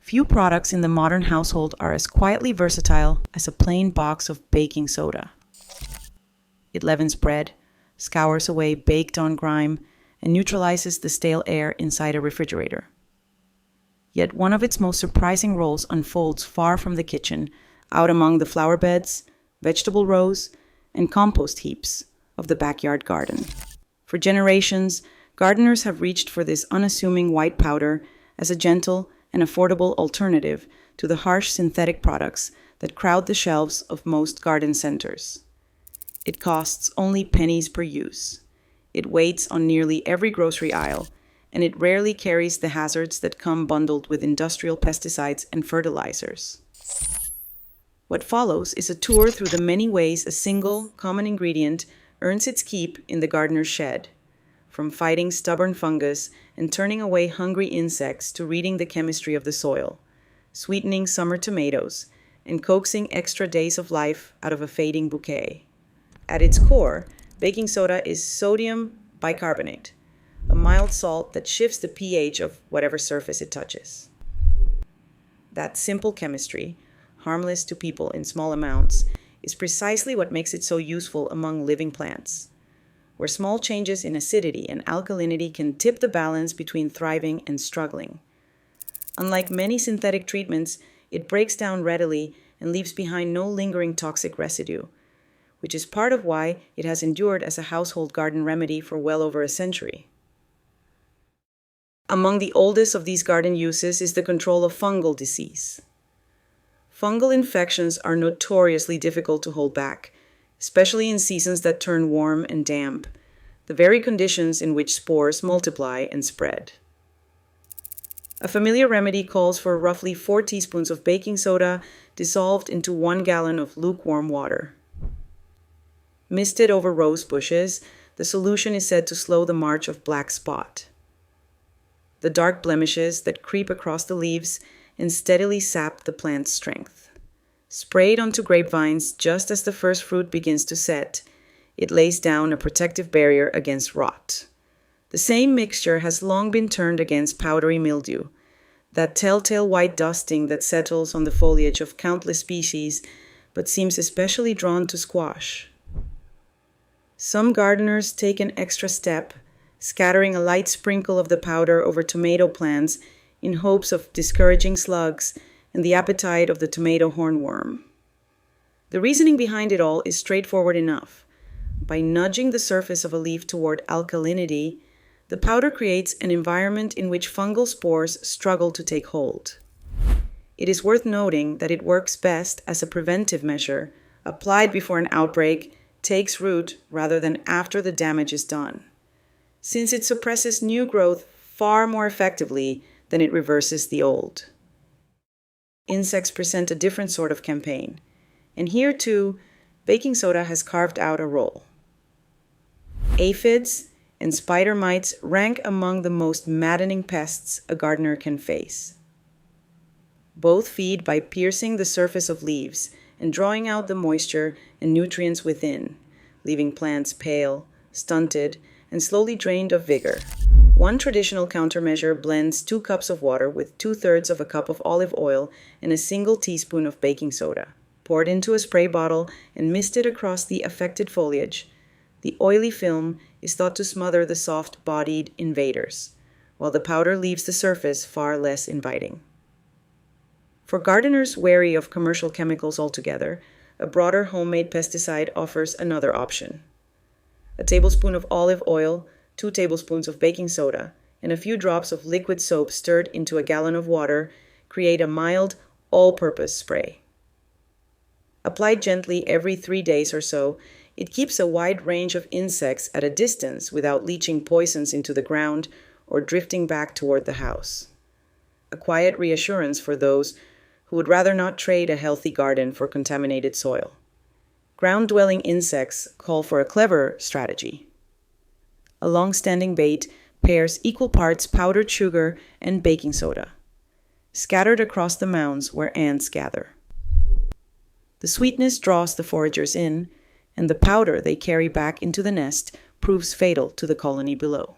Few products in the modern household are as quietly versatile as a plain box of baking soda. It leavens bread, scours away baked-on grime, and neutralizes the stale air inside a refrigerator. Yet one of its most surprising roles unfolds far from the kitchen, out among the flower beds, vegetable rows, and compost heaps of the backyard garden. For generations, gardeners have reached for this unassuming white powder as a gentle and affordable alternative to the harsh synthetic products that crowd the shelves of most garden centers. It costs only pennies per use. It waits on nearly every grocery aisle, and it rarely carries the hazards that come bundled with industrial pesticides and fertilizers. What follows is a tour through the many ways a single, common ingredient earns its keep in the gardener's shed, from fighting stubborn fungus and turning away hungry insects to reading the chemistry of the soil, sweetening summer tomatoes, and coaxing extra days of life out of a fading bouquet. At its core, baking soda is sodium bicarbonate, a mild salt that shifts the pH of whatever surface it touches. That simple chemistry, harmless to people in small amounts, is precisely what makes it so useful among living plants, where small changes in acidity and alkalinity can tip the balance between thriving and struggling. Unlike many synthetic treatments, it breaks down readily and leaves behind no lingering toxic residue, which is part of why it has endured as a household garden remedy for well over a century. Among the oldest of these garden uses is the control of fungal disease. Fungal infections are notoriously difficult to hold back, especially in seasons that turn warm and damp, the very conditions in which spores multiply and spread. A familiar remedy calls for roughly 4 teaspoons of baking soda dissolved into 1 gallon of lukewarm water. Misted over rose bushes, the solution is said to slow the march of black spot, the dark blemishes that creep across the leaves and steadily sap the plant's strength. Sprayed onto grapevines just as the first fruit begins to set, it lays down a protective barrier against rot. The same mixture has long been turned against powdery mildew, that telltale white dusting that settles on the foliage of countless species but seems especially drawn to squash. Some gardeners take an extra step, scattering a light sprinkle of the powder over tomato plants in hopes of discouraging slugs and the appetite of the tomato hornworm. The reasoning behind it all is straightforward enough. By nudging the surface of a leaf toward alkalinity, the powder creates an environment in which fungal spores struggle to take hold. It is worth noting that it works best as a preventive measure, applied before an outbreak takes root rather than after the damage is done, since it suppresses new growth far more effectively than it reverses the old. Insects present a different sort of campaign, and here too, baking soda has carved out a role. Aphids and spider mites rank among the most maddening pests a gardener can face. Both feed by piercing the surface of leaves and drawing out the moisture and nutrients within, leaving plants pale, stunted, and slowly drained of vigor. One traditional countermeasure blends 2 cups of water with 2/3 of a cup of olive oil and a single teaspoon of baking soda. Poured into a spray bottle and misted across the affected foliage, the oily film is thought to smother the soft-bodied invaders, while the powder leaves the surface far less inviting. For gardeners wary of commercial chemicals altogether, a broader homemade pesticide offers another option. A tablespoon of olive oil, 2 tablespoons of baking soda, and a few drops of liquid soap stirred into a gallon of water create a mild, all-purpose spray. Applied gently every 3 days or so, it keeps a wide range of insects at a distance without leaching poisons into the ground or drifting back toward the house. A quiet reassurance for those who would rather not trade a healthy garden for contaminated soil. Ground-dwelling insects call for a clever strategy. A long-standing bait pairs equal parts powdered sugar and baking soda, scattered across the mounds where ants gather. The sweetness draws the foragers in, and the powder they carry back into the nest proves fatal to the colony below.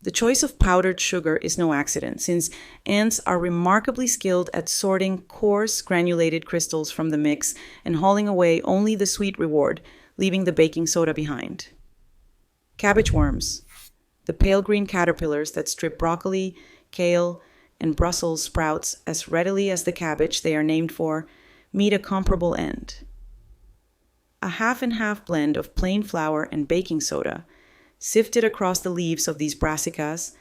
The choice of powdered sugar is no accident, since ants are remarkably skilled at sorting coarse, granulated crystals from the mix and hauling away only the sweet reward, leaving the baking soda behind. Cabbage worms, the pale green caterpillars that strip broccoli, kale, and Brussels sprouts as readily as the cabbage they are named for, meet a comparable end. A half and half blend of plain flour and baking soda, sifted across the leaves of these brassicas,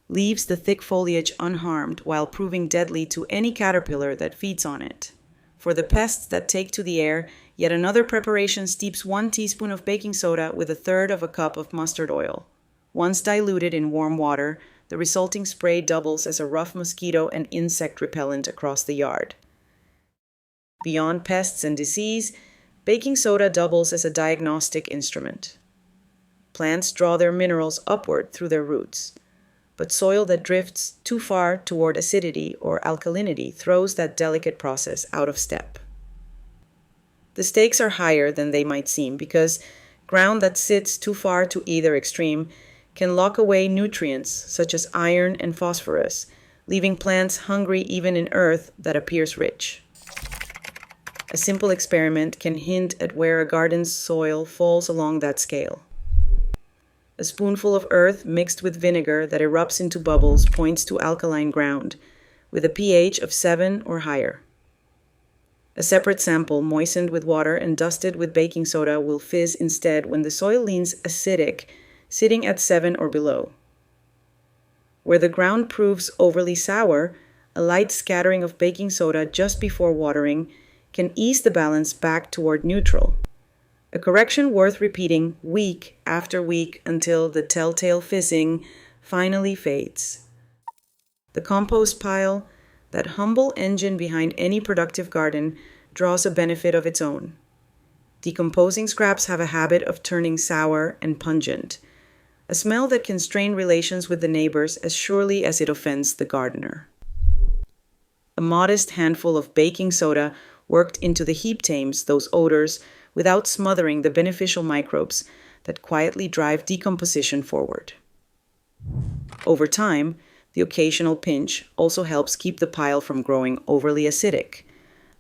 leaves the thick foliage unharmed while proving deadly to any caterpillar that feeds on it. For the pests that take to the air, yet another preparation steeps 1 teaspoon of baking soda with 1/3 of a cup of mustard oil. Once diluted in warm water, the resulting spray doubles as a rough mosquito and insect repellent across the yard. Beyond pests and disease, baking soda doubles as a diagnostic instrument. Plants draw their minerals upward through their roots, but soil that drifts too far toward acidity or alkalinity throws that delicate process out of step. The stakes are higher than they might seem because ground that sits too far to either extreme can lock away nutrients such as iron and phosphorus, leaving plants hungry even in earth that appears rich. A simple experiment can hint at where a garden's soil falls along that scale. A spoonful of earth mixed with vinegar that erupts into bubbles points to alkaline ground, with a pH of 7 or higher. A separate sample moistened with water and dusted with baking soda will fizz instead when the soil leans acidic, sitting at 7 or below. Where the ground proves overly sour, a light scattering of baking soda just before watering can ease the balance back toward neutral. A correction worth repeating week after week until the telltale fizzing finally fades. The compost pile, that humble engine behind any productive garden, draws a benefit of its own. Decomposing scraps have a habit of turning sour and pungent, a smell that can strain relations with the neighbors as surely as it offends the gardener. A modest handful of baking soda worked into the heap tames those odors without smothering the beneficial microbes that quietly drive decomposition forward. Over time, the occasional pinch also helps keep the pile from growing overly acidic,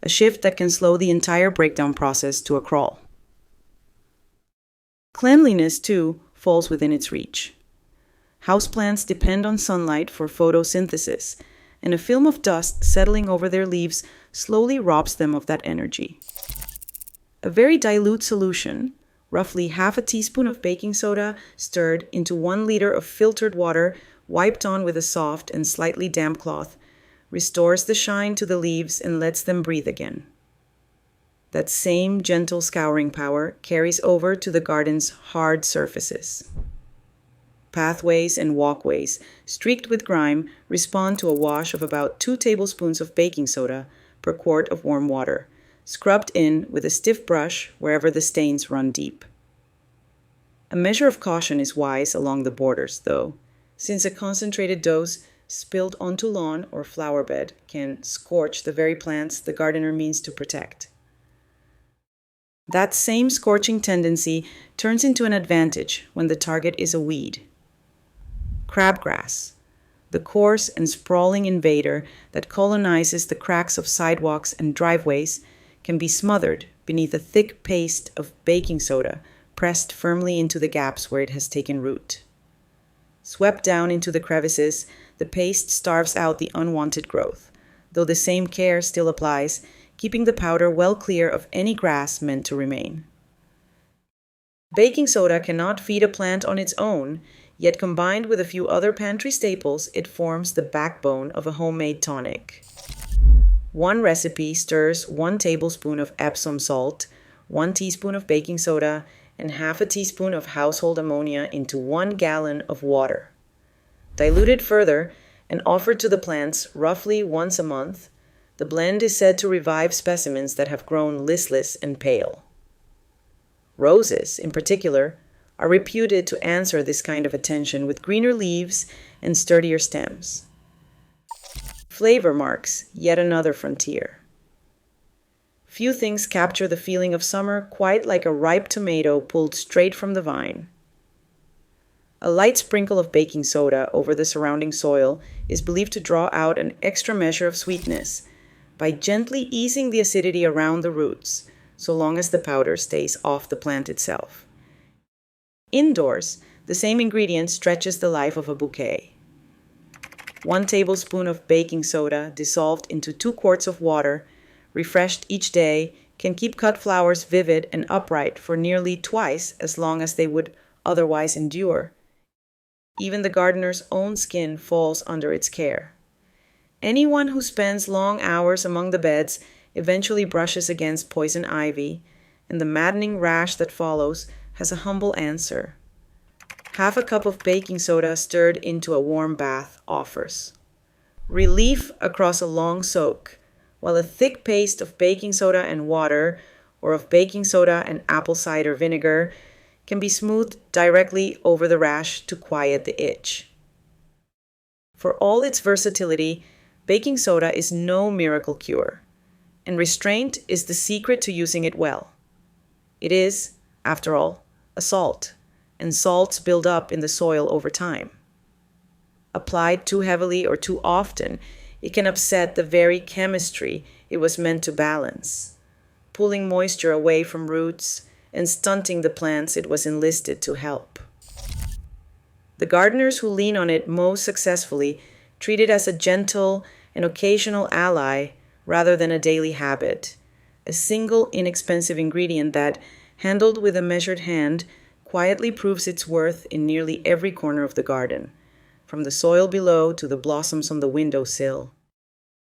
a shift that can slow the entire breakdown process to a crawl. Cleanliness, too, falls within its reach. Houseplants depend on sunlight for photosynthesis, and a film of dust settling over their leaves slowly robs them of that energy. A very dilute solution, roughly half a teaspoon of baking soda stirred into 1 liter of filtered water wiped on with a soft and slightly damp cloth, restores the shine to the leaves and lets them breathe again. That same gentle scouring power carries over to the garden's hard surfaces. Pathways and walkways, streaked with grime, respond to a wash of about 2 tablespoons of baking soda per quart of warm water, scrubbed in with a stiff brush wherever the stains run deep. A measure of caution is wise along the borders, though, since a concentrated dose spilled onto lawn or flower bed can scorch the very plants the gardener means to protect. That same scorching tendency turns into an advantage when the target is a weed. Crabgrass, the coarse and sprawling invader that colonizes the cracks of sidewalks and driveways, can be smothered beneath a thick paste of baking soda pressed firmly into the gaps where it has taken root. Swept down into the crevices, the paste starves out the unwanted growth, though the same care still applies, keeping the powder well clear of any grass meant to remain. Baking soda cannot feed a plant on its own, yet combined with a few other pantry staples, it forms the backbone of a homemade tonic. One recipe stirs 1 tablespoon of Epsom salt, 1 teaspoon of baking soda, and half a teaspoon of household ammonia into 1 gallon of water. Diluted further and offered to the plants roughly once a month, the blend is said to revive specimens that have grown listless and pale. Roses, in particular, are reputed to answer this kind of attention with greener leaves and sturdier stems. Flavor marks yet another frontier. Few things capture the feeling of summer quite like a ripe tomato pulled straight from the vine. A light sprinkle of baking soda over the surrounding soil is believed to draw out an extra measure of sweetness by gently easing the acidity around the roots, so long as the powder stays off the plant itself. Indoors, the same ingredient stretches the life of a bouquet. 1 tablespoon of baking soda dissolved into 2 quarts of water, refreshed each day, can keep cut flowers vivid and upright for nearly twice as long as they would otherwise endure. Even the gardener's own skin falls under its care. Anyone who spends long hours among the beds eventually brushes against poison ivy, and the maddening rash that follows has a humble answer. Half a cup of baking soda stirred into a warm bath offers relief across a long soak, while a thick paste of baking soda and water, or of baking soda and apple cider vinegar, can be smoothed directly over the rash to quiet the itch. For all its versatility, baking soda is no miracle cure, and restraint is the secret to using it well. It is, after all, a salt, and salts build up in the soil over time. Applied too heavily or too often, it can upset the very chemistry it was meant to balance, pulling moisture away from roots and stunting the plants it was enlisted to help. The gardeners who lean on it most successfully treat it as a gentle and occasional ally rather than a daily habit, a single inexpensive ingredient that, handled with a measured hand, quietly proves its worth in nearly every corner of the garden, from the soil below to the blossoms on the windowsill.